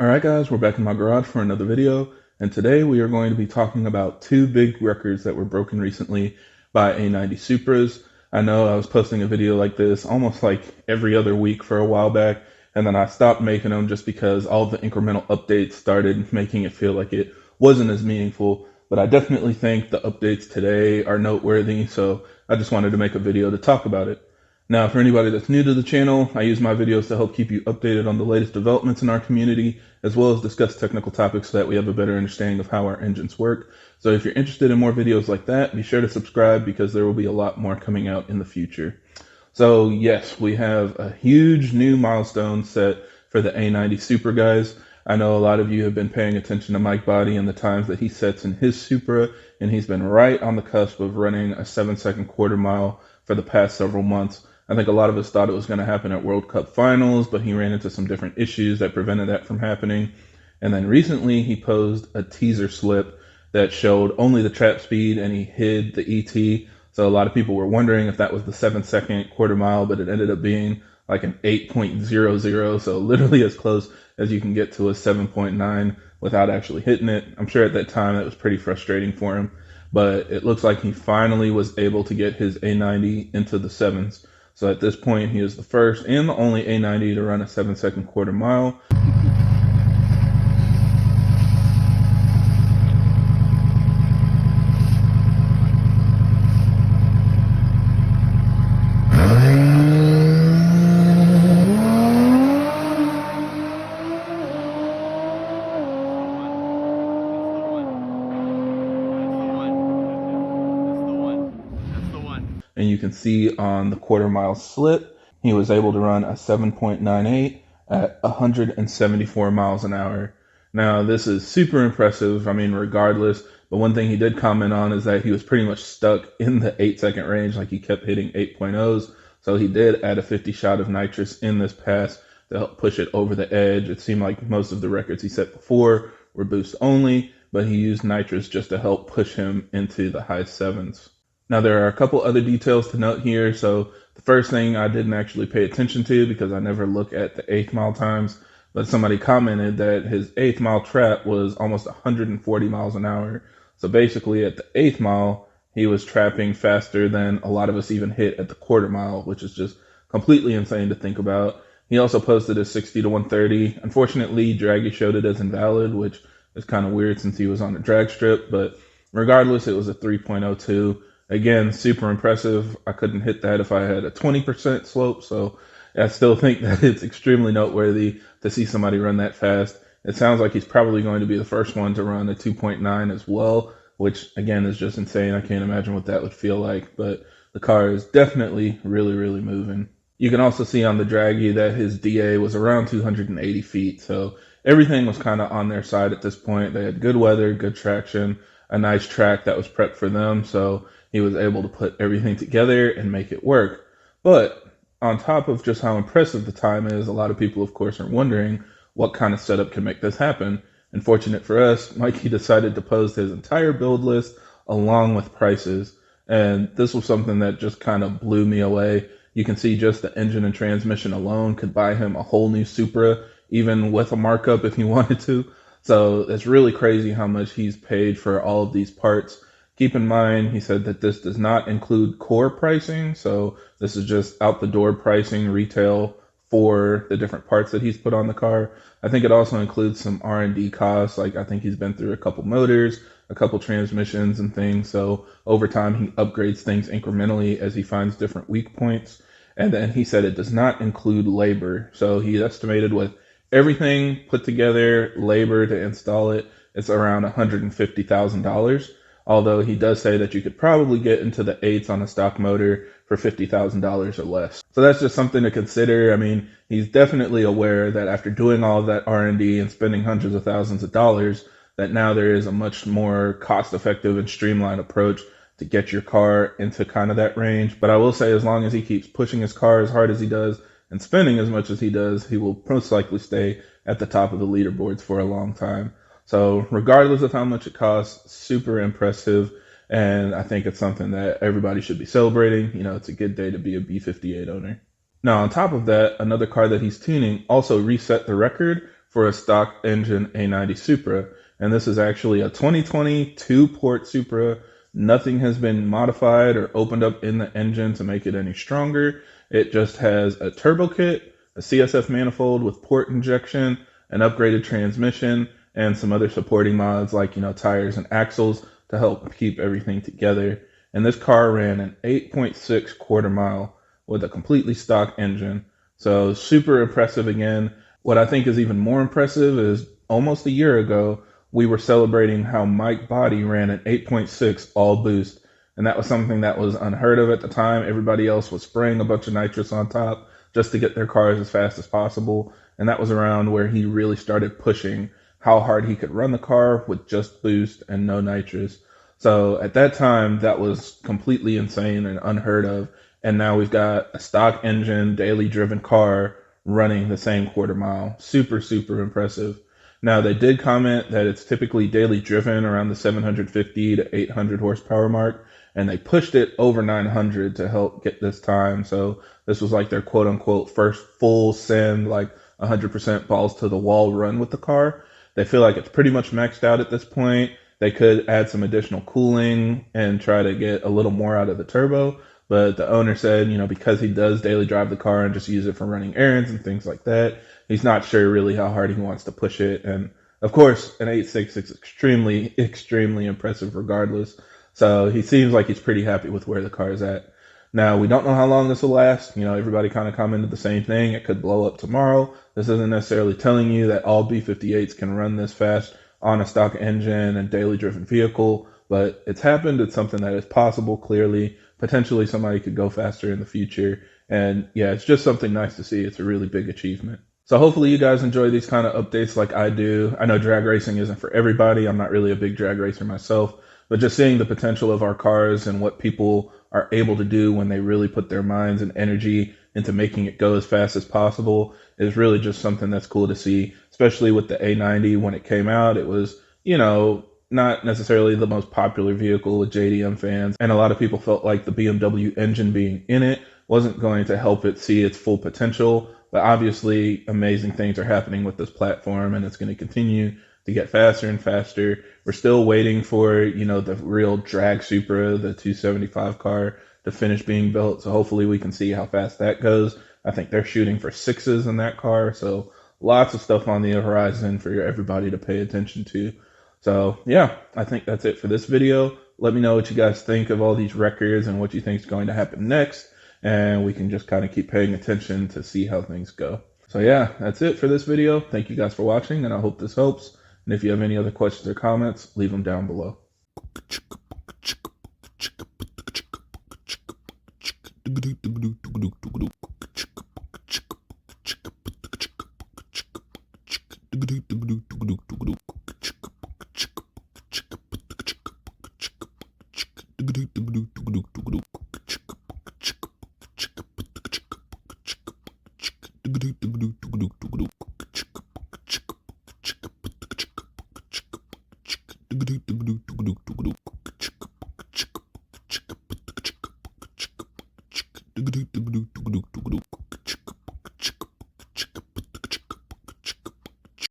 Alright guys, we're back in my garage for another video, and today we are going to be talking about two big records that were broken recently by A90 Supras. I know I was posting a video like this almost like every other week for a while back, and then I stopped making them just because all the incremental updates started making it feel like it wasn't as meaningful, but I definitely think the updates today are noteworthy, so I just wanted to make a video to talk about it. Now, for anybody that's new to the channel, I use my videos to help keep you updated on the latest developments in our community, as well as discuss technical topics so that we have a better understanding of how our engines work. So if you're interested in more videos like that, be sure to subscribe because there will be a lot more coming out in the future. So yes, we have a huge new milestone set for the A90 Supra guys. I know a lot of you have been paying attention to Mikey Botti and the times that he sets in his Supra, and he's been right on the cusp of running a 7-second quarter mile for the past several months. I think a lot of us thought it was going to happen at World Cup finals, but he ran into some different issues that prevented that from happening. And then recently he posed a teaser slip that showed only the trap speed and he hid the ET. So a lot of people were wondering if that was the 7-second quarter mile, but it ended up being like an 8.00. So literally as close as you can get to a 7.9 without actually hitting it. I'm sure at that time that was pretty frustrating for him, but it looks like he finally was able to get his A90 into the sevens. So at this point, he is the first and the only A90 to run a 7-second quarter mile. And you can see on the quarter mile slip, he was able to run a 7.98 at 174 miles an hour. Now, this is super impressive, I mean, regardless, but one thing he did comment on is that he was pretty much stuck in the 8-second range, like he kept hitting 8.0s. So he did add a 50 shot of nitrous in this pass to help push it over the edge. It seemed like most of the records he set before were boost only, but he used nitrous just to help push him into the high sevens. Now, there are a couple other details to note here. So the first thing I didn't actually pay attention to because I never look at the 8th mile times, but somebody commented that his 8th mile trap was almost 140 miles an hour. So basically at the 8th mile, he was trapping faster than a lot of us even hit at the quarter mile, which is just completely insane to think about. He also posted a 60 to 130. Unfortunately, Draggy showed it as invalid, which is kind of weird since he was on a drag strip, but regardless, it was a 3.02. Again, super impressive. I couldn't hit that if I had a 20% slope, so I still think that it's extremely noteworthy to see somebody run that fast. It sounds like he's probably going to be the first one to run a 2.9 as well, which again is just insane. I can't imagine what that would feel like, but the car is definitely really, really moving. You can also see on the Draggy that his DA was around 280 feet, so everything was kind of on their side at this point. They had good weather, good traction, a nice track that was prepped for them, so he was able to put everything together and make it work. But on top of just how impressive the time is, a lot of people, of course, are wondering what kind of setup can make this happen. And fortunate for us, Mikey decided to post his entire build list along with prices. And this was something that just kind of blew me away. You can see just the engine and transmission alone could buy him a whole new Supra, even with a markup if he wanted to. So it's really crazy how much he's paid for all of these parts. Keep in mind, he said that this does not include core pricing, so this is just out the door pricing, retail for the different parts that he's put on the car. I think it also includes some R&D costs, like I think he's been through a couple motors, a couple transmissions and things, so over time he upgrades things incrementally as he finds different weak points. And then he said it does not include labor, so he estimated with everything put together, labor to install it, it's around $150,000. Although he does say that you could probably get into the 8s on a stock motor for $50,000 or less. So that's just something to consider. I mean, he's definitely aware that after doing all of that R&D and spending hundreds of thousands of dollars, that now there is a much more cost-effective and streamlined approach to get your car into kind of that range. But I will say, as long as he keeps pushing his car as hard as he does and spending as much as he does, he will most likely stay at the top of the leaderboards for a long time. So regardless of how much it costs, super impressive. And I think it's something that everybody should be celebrating. You know, it's a good day to be a B58 owner. Now, on top of that, another car that he's tuning also reset the record for a stock engine A90 Supra. And this is actually a 2020 two-port Supra. Nothing has been modified or opened up in the engine to make it any stronger. It just has a turbo kit, a CSF manifold with port injection, an upgraded transmission, and some other supporting mods like, tires and axles to help keep everything together. And this car ran an 8.6 quarter mile with a completely stock engine. So super impressive again. What I think is even more impressive is almost a year ago, we were celebrating how Mikey Botti ran an 8.6 all boost. And that was something that was unheard of at the time. Everybody else was spraying a bunch of nitrous on top just to get their cars as fast as possible. And that was around where he really started pushing how hard he could run the car with just boost and no nitrous. So at that time, that was completely insane and unheard of. And now we've got a stock engine, daily driven car running the same quarter mile. Super, super impressive. Now, they did comment that it's typically daily driven around the 750 to 800 horsepower mark, and they pushed it over 900 to help get this time. So this was like their quote unquote first full send, like 100% balls to the wall run with the car. They feel like it's pretty much maxed out at this point. They could add some additional cooling and try to get a little more out of the turbo. But the owner said, because he does daily drive the car and just use it for running errands and things like that, he's not sure really how hard he wants to push it. And of course, an 8.6 is extremely, extremely impressive regardless. So he seems like he's pretty happy with where the car is at. Now, we don't know how long this will last. Everybody kind of commented the same thing. It could blow up tomorrow. This isn't necessarily telling you that all B58s can run this fast on a stock engine and daily driven vehicle, but it's happened. It's something that is possible, clearly. Potentially somebody could go faster in the future. And yeah, it's just something nice to see. It's a really big achievement. So hopefully you guys enjoy these kind of updates like I do. I know drag racing isn't for everybody. I'm not really a big drag racer myself, but just seeing the potential of our cars and what people are able to do when they really put their minds and energy into making it go as fast as possible is really just something that's cool to see, especially with the A90 when it came out. It was, not necessarily the most popular vehicle with JDM fans, and a lot of people felt like the BMW engine being in it wasn't going to help it see its full potential. But obviously, amazing things are happening with this platform, and it's going to continue to get faster and faster. We're still waiting for, the real drag Supra, the 275 car, to finish being built. So hopefully we can see how fast that goes. I think they're shooting for 6s in that car. So lots of stuff on the horizon for everybody to pay attention to. So yeah, I think that's it for this video. Let me know what you guys think of all these records and what you think is going to happen next. And we can just kind of keep paying attention to see how things go. So yeah, that's it for this video. Thank you guys for watching, and I hope this helps. And if you have any other questions or comments, leave them down below.